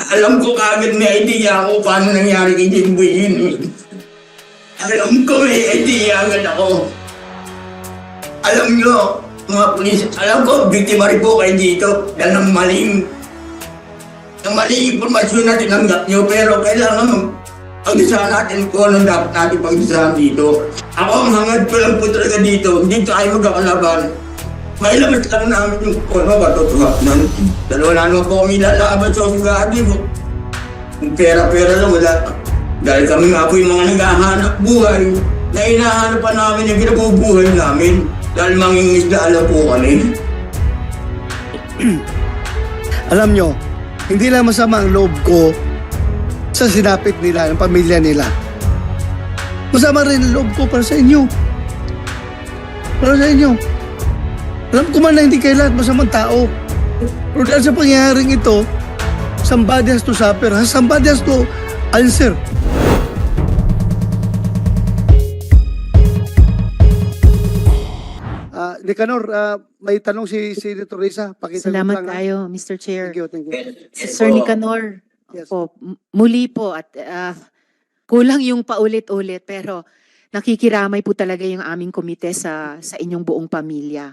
Alam ko kagad may idea ako paano nangyari kay Jimboy yun eh. Alam ko may idea agad ako. Alam nyo, mga pulis, alam ko, biktima rin po kayo dito dahil ng maling impormasyon na tinanggap nyo, pero kailangan pag-isahan natin kung anong dapat natin pag-isahan dito. Ako, ang hangad ko lang po talaga dito, hindi tayo magkakalaban. May lamat lang namin yung ano, katotohanan. Dalawa na naman po kami lalaban sa usigati mo. Kung pera-pera lang, wala. Dahil kami nga po yung mga naghahanap buhay, na hinahanap pa namin yung kinabubuhay namin. Dahil mangingisda lang po kami. Alam nyo, hindi lang masama ang loob ko sa sinapit nila, ng pamilya nila. Masama rin ang loob ko para sa inyo. Para sa inyo. Alam ko man na hindi kayo lahat masamang tao. Pero dahil sa pangyayaring ito, somebody has to suffer. Somebody has to answer. Nicanor, may tanong si Senator Risa. Pakita Salamat lang, ha? kayo, Mr. Chair. Thank you. Sir Nicanor, Yes. po, muli po at kulang yung paulit-ulit pero nakikiramay po talaga yung aming komite sa inyong buong pamilya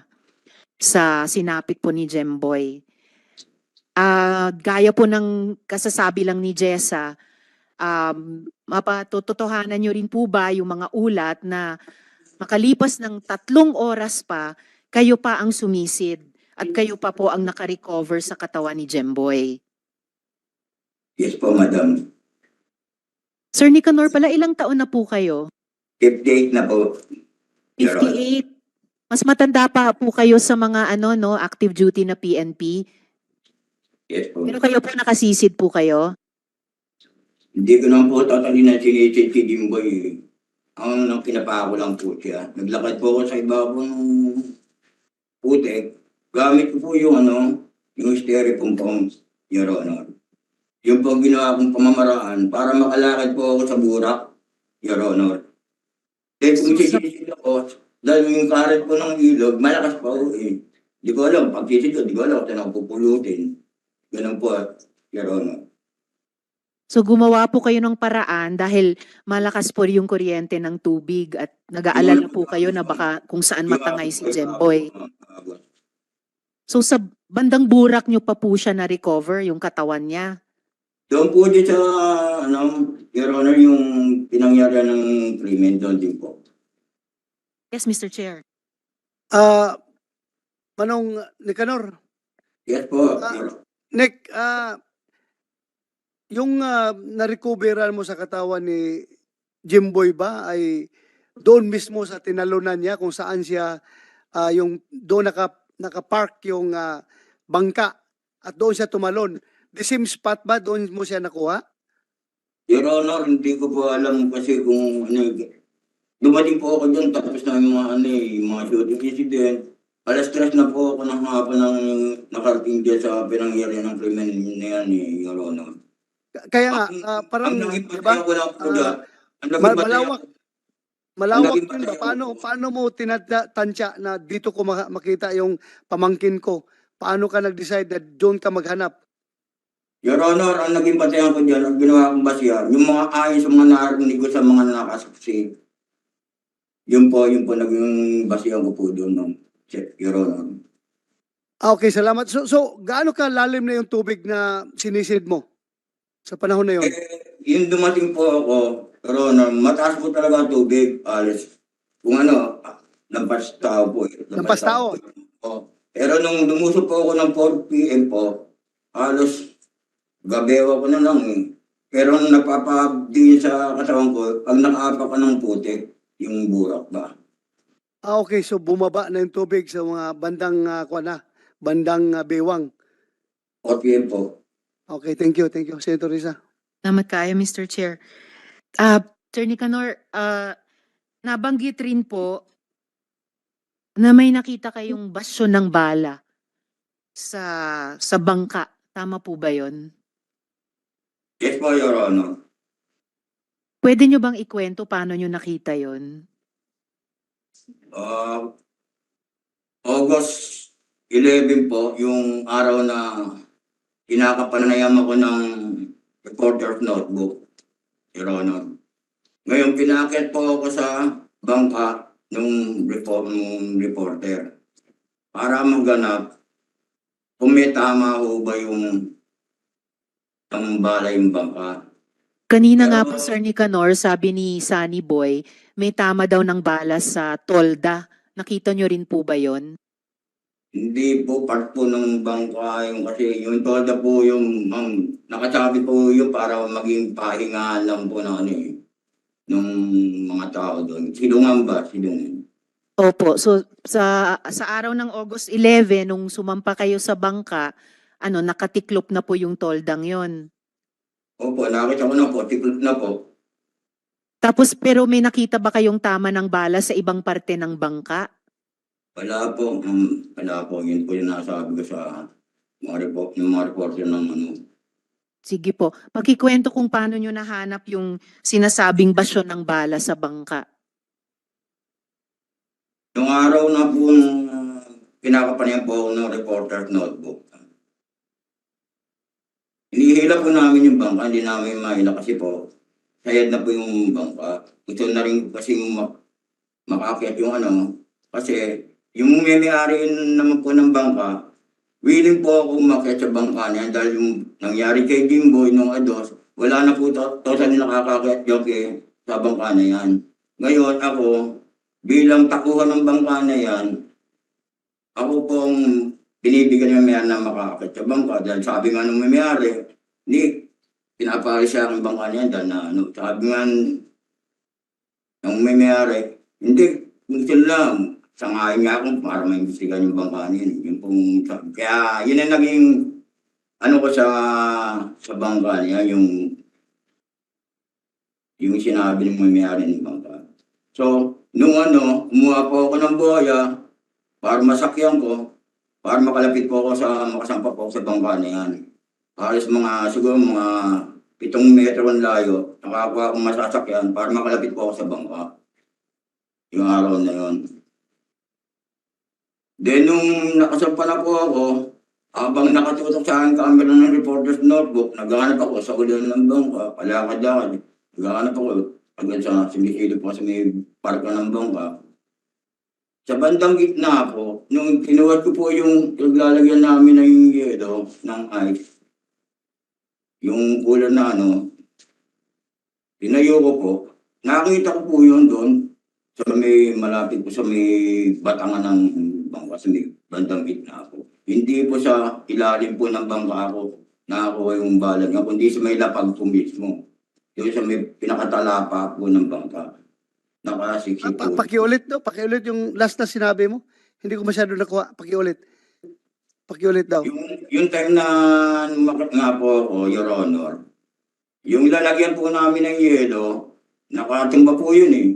sa sinapit po ni Jemboy. Gaya po ng kasasabi lang ni Jessa, mapatotohanan nyo rin po ba yung mga ulat na makalipas ng 3 oras pa, kayo pa ang sumisid at kayo pa po ang nakarecover sa katawan ni Jemboy? Yes po, madam. Sir Nicanor, pala ilang taon na po kayo? 58 na po. Your Honor. 58. Mas matanda pa po kayo sa mga active duty na PNP. Yes po. Pero kayo po nakasisid po kayo? Hindi ko naman po tatalin na sinisid si Jimboy. Ang pinapako lang po siya. Naglakad po ako sa ibabaw ng putek. Gamit ko po yung yung styrofoam pump, Your Honor. Yung po ginawa kong pamamaraan para makalakad po ako sa burak, Your Honor. Dahil kung sisisid ako, dahil yung karet po ng ilog, malakas pa po eh. Di ko alam, pag sisid ko, di ko alam kung saan ako pupulutin. Ganun po, Your Honor. So gumawa po kayo ng paraan dahil malakas po yung kuryente ng tubig at nag-aalala po kayo na baka kung saan matangay si Jemboy. So sa bandang burak nyo pa po siya na-recover yung katawan niya? Doon po din sa, Your Honor, yung pinangyarihan ng krimen doon din po. Yes, Mr. Chair. Manong Nicanor, Yes po, Ah. Your Honor. Nick, yung na-recoveran mo sa katawan ni Jimboy ba ay doon mismo sa tinalunan niya kung saan siya yung doon nakapark yung bangka at doon siya tumalon. The same spot ba doon mo siya nakuha? Your Honor, hindi ko po alam kasi kung dumating po ako doon tapos na yung mga shooting incident. Alas 3 na po ako ng hapon ng nakarating dyan sa pinangyarihan ng krimen na yan, Your Honor. Kaya nga, parang, ang naging di ba? pataya ko lang po dyan. Ang naging pataya- Malawak naging yun ba? pataya ko. Paano mo tinatansya na dito ko makita yung pamangkin ko? Paano ka nag-decide na doon ka maghanap? Your Honor, ang naging patayan ko dyan, ang ginawa kong basihan, yung mga ayon sa mga narinig ko sa mga nakasaksi, yun po naging basihan ko po doon, Your Honor. Okay, salamat. So gaano ka lalim na yung tubig na sinisid mo sa panahon na yun? Yung dumating po ako, Your Honor, mataas po talaga ang tubig, alis. Kung lampas tao po. Lampas tao? Po. Pero nung lumusok po ako ng 4 p.m. po, halos gabewa ko na lang eh. Pero nung nagpapabdi sa katawan ko, pag nakaapak ka ng putik, yung burak ba? Okay, so bumaba na yung tubig sa mga bandang bandang bewang. 4 p.m. po. Okay, thank you, Senator Risa. Salamat kayo, Mr. Chair. Sir Nicanor, nabanggit rin po na may nakita kayong basyo ng bala sa bangka. Tama po ba yun? Yes po, Your Honor. Pwede nyo bang ikwento paano nyo nakita yon? August 11 po, yung araw na kinakapanayam ako ng reporter's notebook, Your Honor. Ngayon, pinakit po ako sa bangka nung reporter para maganap kung may tama ho ba yung bala yung bangka. Kanina nga Pero- po, Sir Nicanor, sabi ni Sunny Boy, may tama daw ng bala sa tolda. Nakita nyo rin po ba yon? Hindi po part po ng bangka yung kasi yung tolda po yung nakasabi po yung para maging pahingahan lang po ng ano eh, nung mga tao doon. Silungan ba? Silungan. Opo. So sa araw ng August 11 nung sumampa kayo sa bangka, nakatiklop na po yung toldang yon. Opo, nakita ko na po, tiklop na po. Tapos pero may nakita ba kayong tama ng bala sa ibang parte ng bangka? Wala po, wala po. Yun po yung nasabi ko sa yung mga reporter ng ano. Sige po. Pakikwento kung paano nyo nahanap yung sinasabing basyon ng bala sa bangka. Yung araw na po pinakapanihan po ako ng reporter's notebook. Hinihila po namin yung bangka, hindi namin mahila kasi po, sayad na po yung bangka. Gusto na rin kasi makakyat yung ano, kasi yung may-ari naman po ng bangka, willing po ako umakyat sa bangka niya dahil yung nangyari kay Jimboy nung Ados, wala na po total nakakakyat yung sa bangka na yan. Ngayon ako, bilang takuhan ng bangka na yan, ako pong binibigyan ng may na makakit sa bangka dahil sabi nga nung may-ari, Nick, pinapalis siya ang bangka niya dahil na ano, sabi nga nung may-ari, hindi, gusto lang, sangayin nga akong para maimbestigan yung bangka niya. Yung pong, kaya yun ang naging ano ko sa bangka niya, yung sinabi ng may-ari ng bangka. So, nung kumuha po ako ng boya para masakyan ko, para makalapit po ako makasampa po ako sa bangka na yan. Halos siguro mga 7 metro ang layo, nakakuha akong masasakyan para makalapit po ako sa bangka. Yung araw na yun. Then, nung nakasampa na po ako, habang nakatutok sa aking camera ng reporter's notebook, naghahanap ako sa ulan ng bangka, kalakad-lakad. Naghahanap ako hanggang sa sumisilip po sa may parka ng bangka. Sa bandang gitna po, nung kinuha ko po yung naglalagyan namin ng yelo, ng ice, yung ulan na tinayo ko po, nakita ko po yun doon, sa may malapit po sa may batangan ng bangka, sa may bandang gitna po. Hindi po sa ilalim po ng bangka ako nakakuha yung bala niya, kundi sa may lapag po mismo. Yung sa may pinakatalapa po ng bangka. Nakasiksi po. Pakiulit yung last na sinabi mo. Hindi ko masyado nakuha. Pakiulit daw. Yung time na lumakat nga po ako, Your Honor, yung lalagyan po namin ng yelo, nakatumba po yun eh.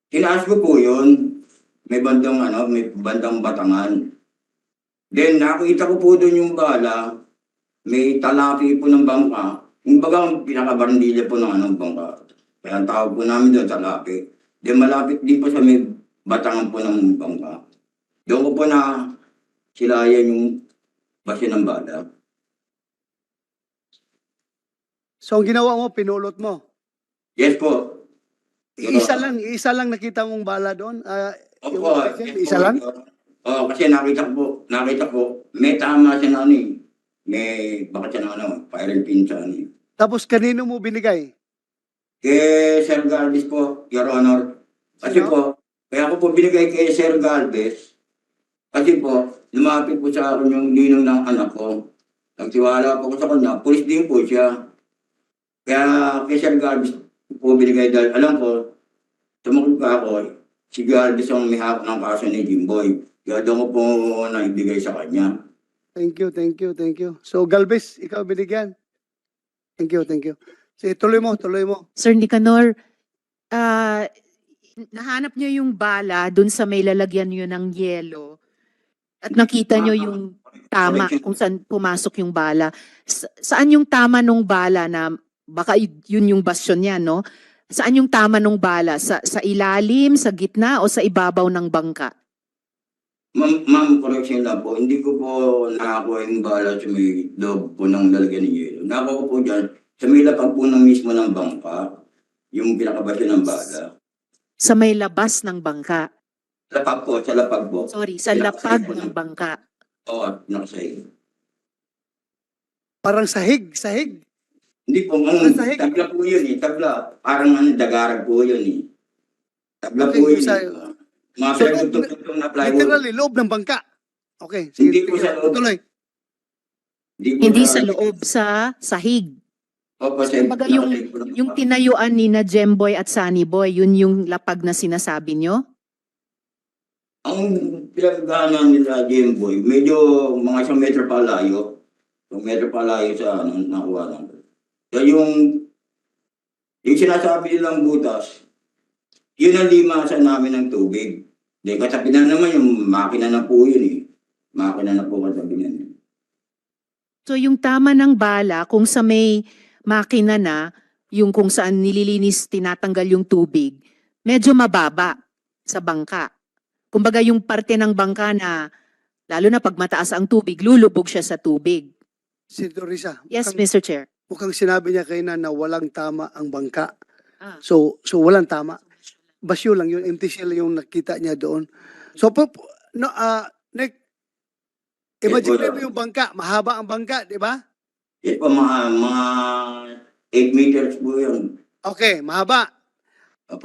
Tinaas ko po yun, may bandang batangan. Then nakita ko po doon yung bala, may talapi po ng bangka. Yung bagang pinakabarandila po ng bangka. Kaya ang tawag po namin doon talapi. Then malapit din po sa may batangan po ng bangka. Doon ko po na silayan yung basyo ng bala. So ang ginawa mo, pinulot mo. Yes po. Isa lang nakita mong bala doon. Opo. Isa lang? Oo, kasi nakita ko, may tama siya na may baka siya na firing pin siya Tapos kanino mo binigay? Kay Sir Galvez po, Your Honor. Kasi Sino? po, kaya ko po binigay kay Sir Galvez. Kasi po, lumapit po sa akin yung ninong ng anak ko. Nagtiwala po ko sa kanya, pulis din po siya. Kaya kay Sir Galvez po binigay dahil alam ko, tumakot pa ako, si Galvez ang may hawak ng kaso ni Jimboy. Kaya doon ko po naibigay sa kanya. Thank you. So Galvez, ikaw binigyan. Thank you. Sige, tuloy mo. Sir Nicanor, nahanap nyo yung bala dun sa may lalagyan nyo ng yelo at nakita nyo yung tama kung saan pumasok yung bala. Saan yung tama nung bala na baka yun yung basyon niya, no? Saan yung tama nung bala? Sa ilalim, sa gitna o sa ibabaw ng bangka? Ma'am, correction lang po. Hindi ko po nakakuha yung bala sa may loob po ng lalagyan ng yelo. Nakakuha ko po dyan sa may lapag po ng mismo ng bangka, yung pinakabasyo ng bala. Sa may labas ng bangka. Lapag po, sa lapag po. Sorry, sa lapag ng bangka. Oo, at nakasahig. Parang sahig. Hindi po, Ang sahig. tabla po yun eh. Tabla. Parang dagarag po yun eh. Tabla Okay, po yun sa- eh. Mga So, pinagtutugtog na plywood. Literally, loob ng bangka. Okay. Hindi po sa loob. Tuloy. Hindi sa loob, sa sahig. Opo, sa Kumbaga yung tinayuan ni na Jemboy at Sunny Boy, yun yung lapag na sinasabi nyo? Ang pinagdaanan nila Jemboy, medyo mga isang metro pa layo. Isang metro pa layo sa nakuha lang. So yung sinasabi nilang butas, yun ang limasan namin ng tubig. Dahil kasabi na naman yung makina na po yun eh. Makina na po kasabi na yun. So yung tama ng bala, kung sa may makina na, yung kung saan nililinis, tinatanggal yung tubig, medyo mababa sa bangka. Kumbaga yung parte ng bangka na, lalo na pag mataas ang tubig, lulubog siya sa tubig. Senator Risa. Yes, mukhang, Mr. Chair. mukhang sinabi niya kayo na walang tama ang bangka. Ah. So walang tama. Basyo lang yun, empty shell yung nakita niya doon. So, Nick, imagine mo yung bangka, mahaba ang bangka, di ba? Yan po mga 8 meters po yun. Okay, mahaba. Opo.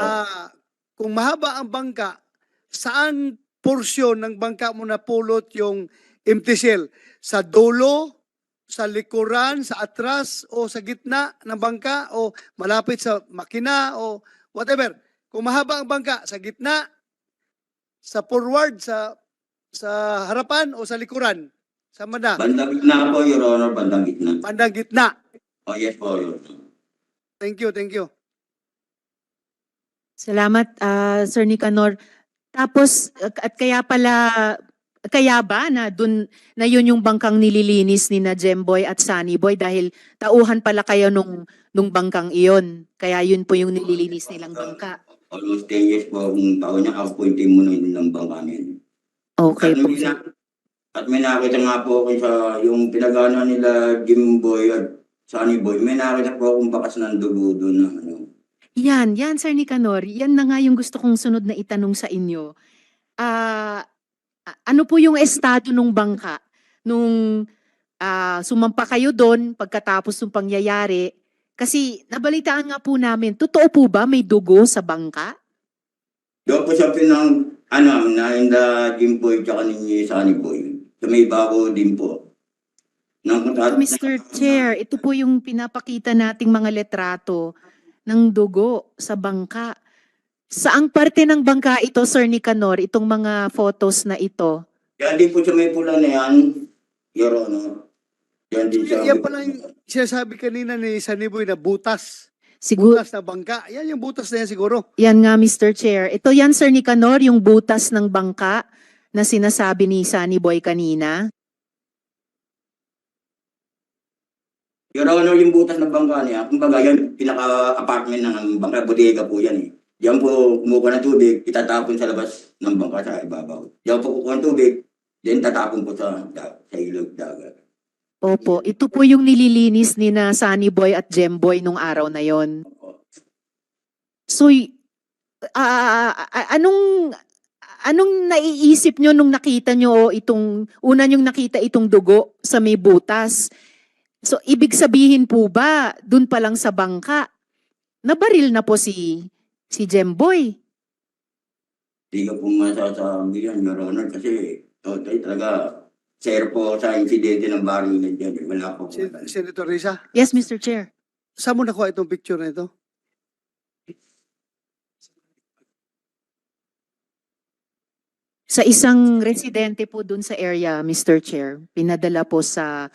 Kung mahaba ang bangka, saan porsyon ng bangka mo napulot yung empty shell? Sa dulo, sa likuran, sa atras, o sa gitna ng bangka, o malapit sa makina, o whatever. Kung mahaba ang bangka, sa gitna, sa forward, sa harapan, o sa likuran? Sa manda? Bandang gitna po, Your Honor, bandang gitna. Bandang gitna. Oh, yes po, Your Honor. Thank you. Salamat, Sir Nicanor. Tapos, at kaya ba na dun na yun yung bangkang nililinis ni na Jemboy at Sunny Boy dahil tauhan pala kayo nung bangkang iyon. Kaya yun po yung nililinis nilang bangka. Almost 10 years po akong taon niya, ako po yung team mo ng bangka niya. Okay At po. At may nakita nga po ako sa yung pinagana nila Jimboy at Sunny Boy, may nakita po akong bakas ng dugo doon na ano. Yan, Sir Nicanor. Yan na nga yung gusto kong sunod na itanong sa inyo. Ano po yung estado ng bangka nung sumampa kayo doon pagkatapos ng pangyayari? Kasi nabalitaan nga po namin, totoo po ba may dugo sa bangka? Doon po siya na hinda Jimboy tsaka ni Sunny Boy. Sa may bako din po. So, Mr. Chair, ito po yung pinapakita nating mga letrato ng dugo sa bangka. Saang parte ng bangka ito, Sir Nicanor, itong mga photos na ito? Yan din po sa may pula na yan, Your Honor. Yan din sa Yan pala yung sinasabi kanina ni Sunny Boy na butas. Siguro, Butas na bangka. Yan yung butas na yan siguro. yan nga, Mr. Chair. Ito yan, Sir Nicanor, yung butas ng bangka na sinasabi ni Sunny Boy kanina. Your Honor, yung butas ng bangka niya, kumbaga yan, pinaka-apartment ng bangka, bodega po yan eh. Yan po, kumukuha ng tubig, itatapon sa labas ng bangka sa ibabaw. Yan po kukuha ng tubig, then tatapon po sa ilog dagat. Opo, ito po yung nililinis ni na Sunny Boy at Jemboy nung araw na yon. So, anong naiisip nyo nung nakita nyo una nyong nakita itong dugo sa may butas? So, ibig sabihin po ba, dun pa lang sa bangka, nabaril na po si Jemboy? Hindi ko po masasabi yan, Your Honor, kasi talaga, sir po sa insidente ng barilan dyan. Wala po. Senator Risa, Yes, Mr. Chair. saan mo nakuha itong picture na ito? Sa isang residente po dun sa area, Mr. Chair, pinadala po sa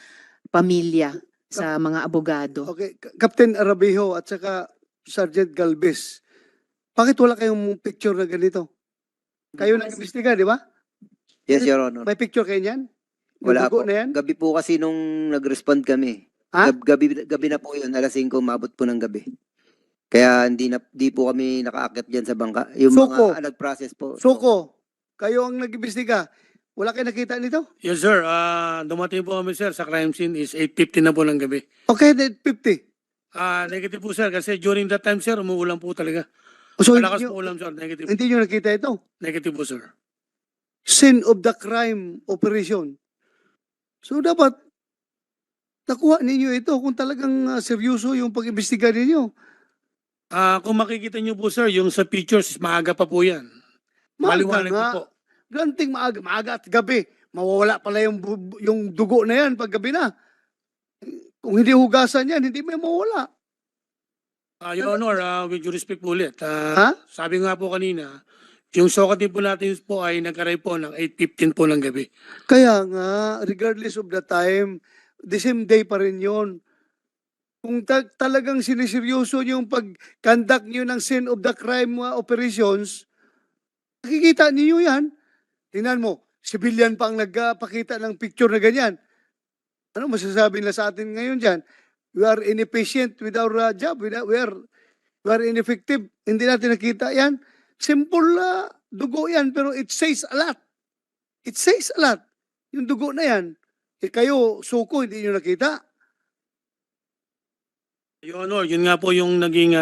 pamilya, sa mga abogado. Okay, Captain Arabijo at saka Sergeant Galvez. Bakit wala kayong picture na ganito? Kayo nag-imbestiga, di ba? Yes, Your Honor. May picture kayo niyan? Yung Wala dugo po. na yan? Gabi po kasi nung nag-respond kami. Ha? Gabi na po yun. Alas 5, umabot po ng gabi. Kaya di po kami nakaakyat dyan sa bangka. Yung Suko. mga nag-process po. Suko, kayo ang nag-imbestiga. Wala kayo nakita nito? Yes, sir. Dumating po kami, sir, sa crime scene is 8:50 na po ng gabi. Okay, then 50. Negative po, sir, kasi during that time, sir, umuulan po talaga. So, Malakas hindi po nyo, ulam, sir. Negative. hindi nyo nakita ito? Negative po, sir. Scene of the crime operation. So, dapat nakuha ninyo ito kung talagang seryoso yung pag-imbestiga ninyo. Kung makikita niyo po, sir, yung sa pictures, maaga pa po yan. Maliwanag nga. po. Granting maaga at gabi. Mawawala pala yung dugo na yan pag gabi na. Kung hindi hugasan yan, hindi may mawala. Your Honor, with due respect po ulit, Ha? sabi nga po kanina, yung sokatin po natin po ay nag-arrive po ng 8:15 po ng gabi. Kaya nga, regardless of the time, the same day pa rin yun. Kung talagang siniseryoso yung pag-conduct nyo ng scene of the crime operations, nakikita niyo yan. Tingnan mo, civilian pa ang nagpakita ng picture na ganyan. Ano masasabi nila sa atin ngayon dyan? We are inefficient with our job. We are ineffective. Hindi natin nakita yan. Simple dugo yan, pero it says a lot. It says a lot. Yung dugo na yan. Kayo, suko, hindi nyo nakita. Your Honor, yun nga po yung naging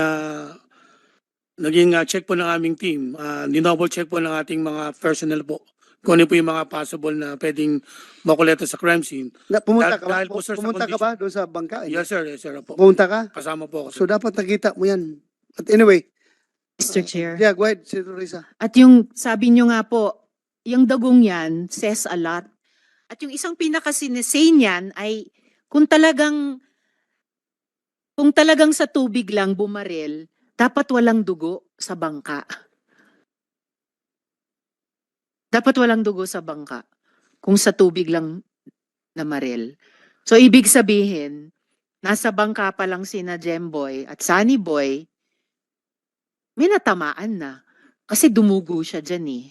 check po ng aming team. Dinoble check po ng ating mga personnel po. Kung ano po yung mga possible na pwedeng makuleta sa crime scene. Pumunta ka ba? Dahil po, sir, sa Pumunta ka ba doon sa bangka? Yes, sir. Yes, sir. Po. Pumunta ka? Kasama po ako, sir. So dapat nakita mo yan. But anyway, Mr. Chair. yeah, go ahead, Senator Risa. At yung sabi nyo nga po, yung dagong yan says a lot. At yung isang pinaka-sinesay niyan ay kung talagang sa tubig lang bumaril, dapat walang dugo sa bangka. Dapat walang dugo sa bangka kung sa tubig lang namaril. So ibig sabihin, nasa bangka pa lang sina Jemboy at Sunny Boy, may natamaan na. Kasi dumugo siya dyan eh.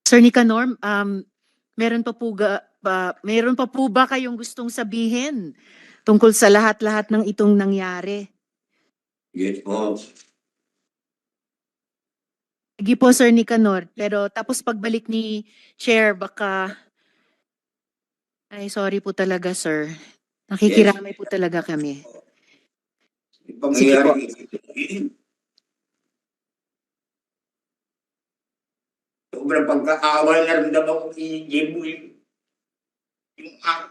Sir Nicanor, meron pa po ba kayong gustong sabihin tungkol sa lahat-lahat ng itong nangyari? Yes po. Sige po, Sir Nicanor. Pero tapos pagbalik ni Chair, baka... Ay, sorry po talaga, sir. Nakikiramay po talaga kami. Sige po. Sobrang pagkaawa na ramdaman ko kay Jimboy.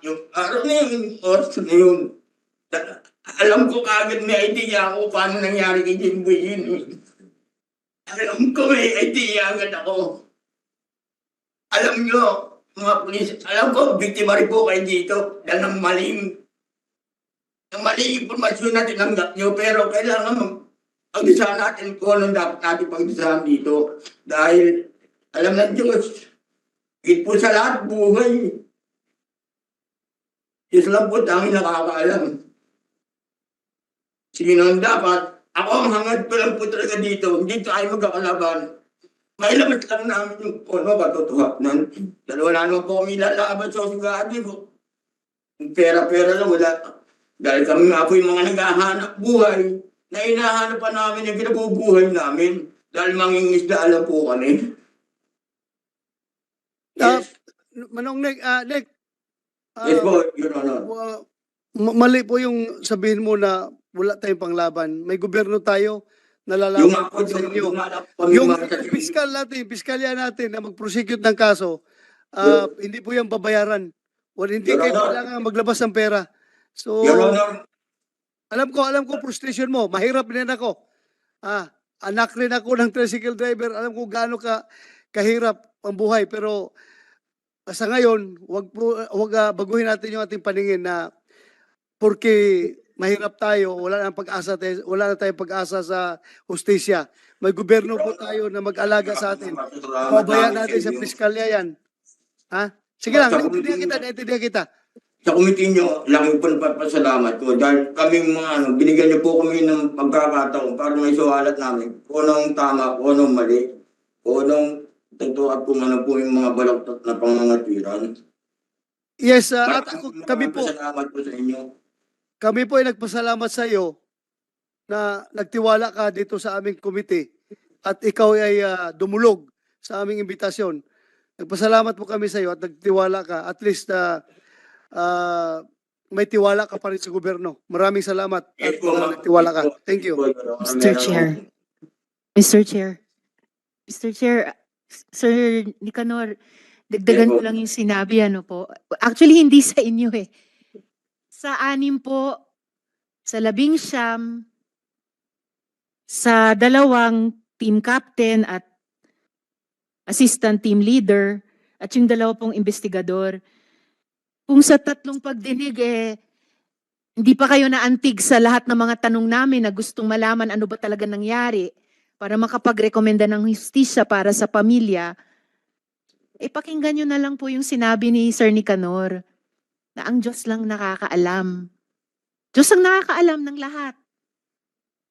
Yung araw na yun, yung oras na yun. Alam ko kagad may idea ako paano nangyari kay Jimboy yun. Alam ko may idea agad ako. Alam nyo, mga pulis, alam ko, biktima rin po kayo dito dahil ng maling impormasyon na tinanggap nyo, pero kailangan pagdisahan natin kung anong dapat natin pagdisahan dito. Dahil alam ng Diyos, higit po sa lahat buhay. Diyos lang po tanging nakakaalam. Sino ang dapat? Ako ang hangad ko lang po talaga dito. Hindi tayo magkakalaban. May labas lang namin yung ano ba, totohanan. Dahil wala naman po kami lalaban sa sigado ko. Pera-pera lang, wala. Dahil kami nga po yung mga naghahanap buhay na inahanap pa namin yung kinabubuhay namin. Dahil mangingisda lang po kami. Yes, Manong Nick, yes po, Your Honor. Mali po yung sabihin mo na wala tayong panglaban. May gobyerno tayo na Yung lalaban ako, sa inyo. yung Yung piskalya natin na mag-prosecute ng kaso, hindi po yan babayaran. Hindi Your kayo Honor. kailangan maglabas ng pera. So, Your Honor, alam ko frustration mo. Mahirap din ako. Anak rin ako ng tricycle driver. Alam ko gaano kahirap ang buhay. Pero sa ngayon, wag baguhin natin yung ating paningin na porque mahirap tayo, wala na tayong pag-asa sa hustisya. May gobyerno po tayo na mag-alaga sa atin. Pabayaan natin sa piskalya yan. Sige lang, naintindihan kita. sa committee nyo, laki po nagpapasalamat ko dahil kaming mga binigyan nyo po kami ng pagkakataon para may suwalat namin kung anong tama, kung anong mali, kung anong totoo at kung ano po yung mga balaktot na pangangatiran. Yes, at kami po, Salamat po sa inyo. kami po ay nagpasalamat sa iyo na nagtiwala ka dito sa aming committee at ikaw ay dumulog sa aming imbitasyon. Nagpasalamat po kami sa iyo at nagtiwala ka. At least may tiwala ka pa rin sa gobyerno. Maraming salamat at nagtiwala ka. Thank you. Mr. Chair. Mr. Chair. Mr. Chair, Sir Nicanor, dagdagan ko lang yung sinabi, ano po. Actually, hindi sa inyo eh. Sa 6 po, sa 11, sa 2 team captain at assistant team leader, at yung 2 pong investigador. Kung sa 3 pagdinig hindi pa kayo naantig sa lahat ng mga tanong namin na gustong malaman ano ba talaga nangyari para makapagrekomenda ng hustisya para sa pamilya, pakinggan nyo na lang po yung sinabi ni Sir Nicanor na ang Diyos lang nakakaalam. Diyos ang nakakaalam ng lahat.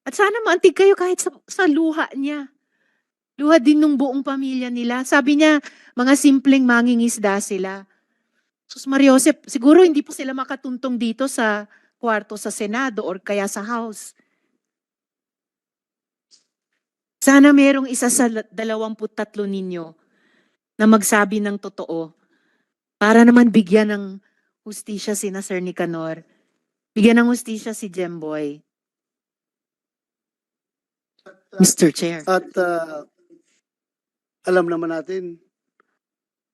At sana maantig kayo kahit sa luha niya. Luha din ng buong pamilya nila. Sabi niya, mga simpleng mangingisda sila. Sus Mariosep, siguro hindi po sila makatuntong dito sa kwarto sa Senado or kaya sa House. Sana merong isa sa 23 ninyo na magsabi ng totoo para naman bigyan ng hustisya si Sir Nicanor. Bigyan ng hustisya si Jemboy. Mr. Chair. At alam naman natin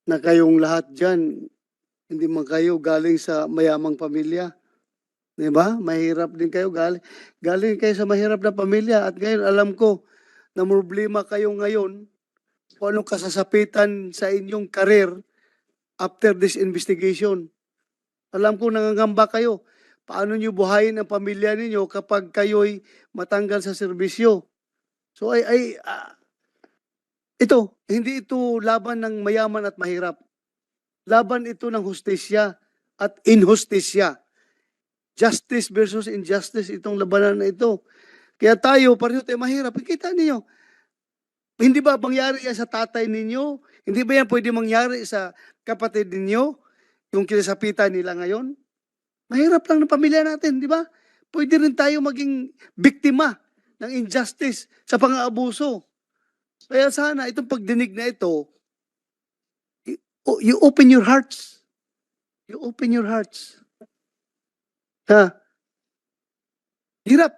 na kayong lahat dyan, hindi man kayo galing sa mayamang pamilya. Di ba? Mahirap din kayo. Galing kayo sa mahirap na pamilya. At ngayon, alam ko na problema kayo ngayon kung anong kasasapitan sa inyong career after this investigation. Alam ko nangangamba kayo. Paano nyo buhayin ang pamilya ninyo kapag kayo'y matanggal sa serbisyo? So hindi ito laban ng mayaman at mahirap. Laban ito ng hustisya at inhustisya. Justice versus injustice itong labanan na ito. Kaya tayo, pareho tayo mahirap. Kita niyo, hindi ba mangyari yan sa tatay ninyo? Hindi ba yan pwede mangyari sa kapatid ninyo? Yung kinasapitan nila ngayon? Mahirap lang ng pamilya natin, di ba? Pwede rin tayo maging biktima ng injustice sa pang-aabuso. Kaya sana itong pagdinig na ito, you open your hearts. You open your hearts. Hirap.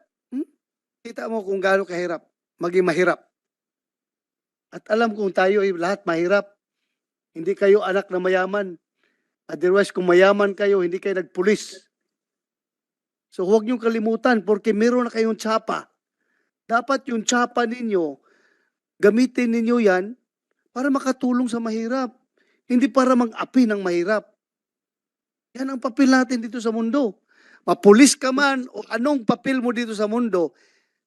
Kita mo kung gaano kahirap. Maging mahirap. At alam kong tayo ay lahat mahirap. Hindi kayo anak na mayaman. Otherwise, kung mayaman kayo, hindi kayo nagpulis. So huwag niyong kalimutan porque meron na kayong tsapa. Dapat yung tsapa ninyo, gamitin ninyo yan para makatulong sa mahirap. Hindi para mag-api ng mahirap. Yan ang papel natin dito sa mundo. Mapulis ka man o anong papel mo dito sa mundo,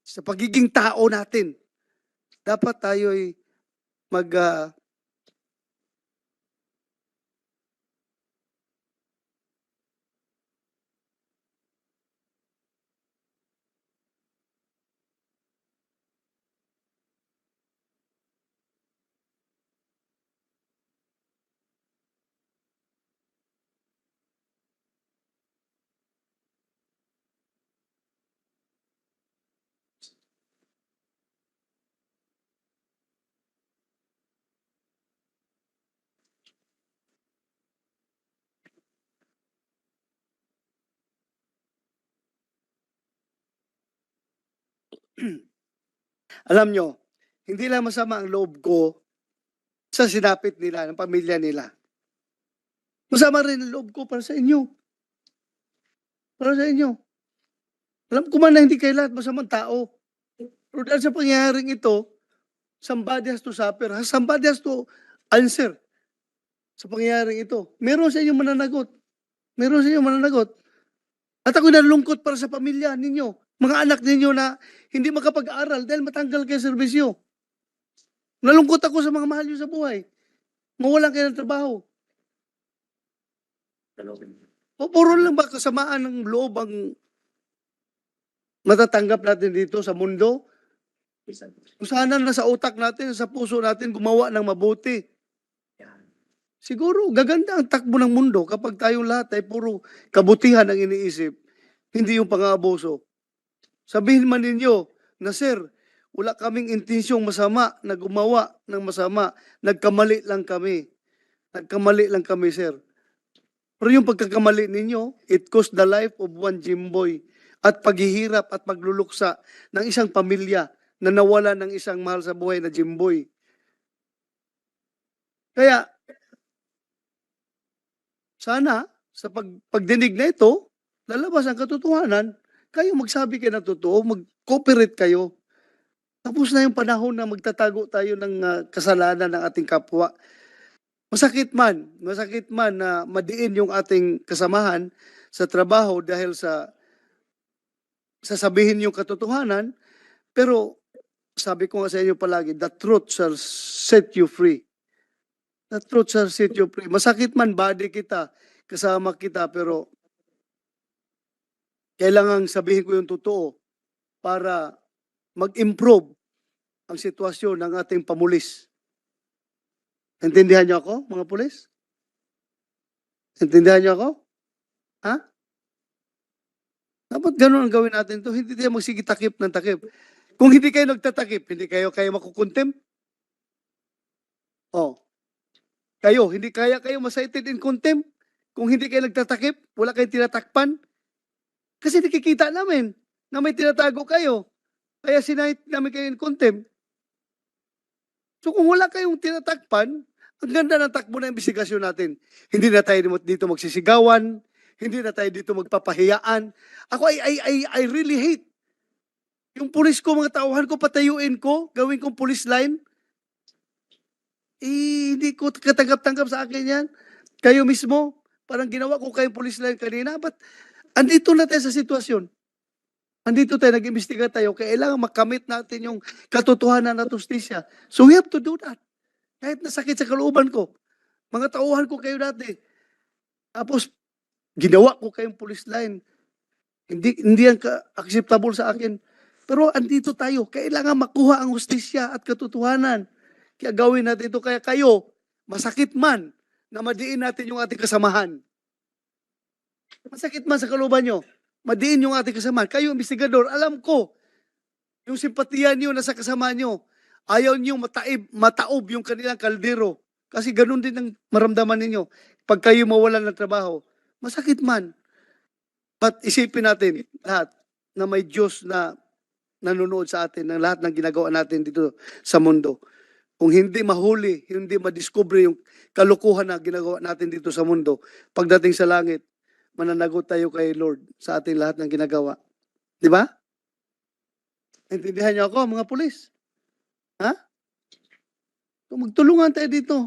sa pagiging tao natin, dapat tayo'y alam nyo, hindi lang masama ang loob ko sa sinapit nila, ng pamilya nila. Masama rin ang loob ko para sa inyo. Para sa inyo. Alam ko man na hindi kayo lahat masamang tao. Pero dahil sa pangyayaring ito, somebody has to suffer. Somebody has to answer sa pangyayaring ito. Meron sa inyo mananagot. Meron sa inyo mananagot. At ako nalungkot para sa pamilya ninyo. Mga anak ninyo na hindi makapag-aral dahil matanggal kayo sa serbisyo. Nalungkot ako sa mga mahal nyo sa buhay. Mawalan kayo ng trabaho. O puro lang ba kasamaan ng loob ang matatanggap natin dito sa mundo? Kung sana na sa utak natin, sa puso natin, gumawa ng mabuti. siguro gaganda ang takbo ng mundo kapag tayong lahat ay puro kabutihan ang iniisip, hindi yung pang-aabuso. Sabihin man ninyo na, sir, wala kaming intensyong masama na gumawa ng masama. Nagkamali lang kami. Nagkamali lang kami, sir. Pero yung pagkakamali ninyo, it cost the life of one Jimboy at paghihirap at pagluluksa ng isang pamilya na nawala ng isang mahal sa buhay na Jimboy. Kaya, sana, sa pagdinig na ito, lalabas ang katotohanan, kayo magsabi kayo ng totoo, mag-cooperate kayo. Tapos na yung panahon na magtatago tayo ng kasalanan ng ating kapwa. Masakit man na madiin yung ating kasamahan sa trabaho dahil sa sasabihin yung katotohanan, pero sabi ko nga sa inyo palagi, the truth shall set you free. The truth shall set you free. Masakit man, body kita, kasama kita, pero kailangang sabihin ko yung totoo para mag-improve ang sitwasyon ng ating pamulis. Intindihan niyo ako, mga pulis? Intindihan niyo ako? Ha? Dapat ganun ang gawin natin to. Hindi tayo magsigitakip ng takip. Kung hindi kayo nagtatakip, hindi kayo makukontem? Oh. Kayo, hindi kaya kayo ma-cited in contempt? Kung hindi kayo nagtatakip, wala kayong tinatakpan? Kasi nakikita namin na may tinatago kayo. Kaya sinahit namin kayo in contempt. So kung wala kayong tinatakpan, ang ganda ng takbo na investigasyon natin. Hindi na tayo dito magsisigawan, hindi na tayo dito magpapahiyaan. Ako, I really hate. Yung pulis ko, mga tauhan ko, patayuin ko, gawin kong police line. Hindi ko katanggap-tanggap sa akin yan. Kayo mismo, parang ginawa ko kayong police line kanina. But andito na tayo sa sitwasyon. Andito tayo, nag-imbestiga tayo, kailangan makamit natin yung katotohanan at justisya. So we have to do that. Kahit nasakit sa kalooban ko. Mga tauhan ko kayo dati. Tapos, ginawa ko kayong police line. Hindi yan acceptable sa akin. Pero andito tayo, kailangan makuha ang justisya at katotohanan. Kaya gawin natin ito. Kaya kayo, masakit man na madiin natin yung ating kasamahan. Masakit man sa kalooban nyo. Madiin yung ating kasamahan. Kayo, investigador, alam ko, yung simpatiya niyo na sa kasama niyo, ayaw niyo mataob yung kanilang kaldero. Kasi ganun din ang maramdaman ninyo. Pag kayo mawalan ng trabaho, masakit man. But isipin natin lahat na may Diyos na nanonood sa atin ng lahat ng ginagawa natin dito sa mundo. Kung hindi mahuli, hindi madiscover yung kalukuhan na ginagawa natin dito sa mundo, pagdating sa langit, mananagot tayo kay Lord sa ating lahat ng ginagawa. Di ba? Intindihan niyo ako, mga pulis? Ha? Kung magtulungan tayo dito.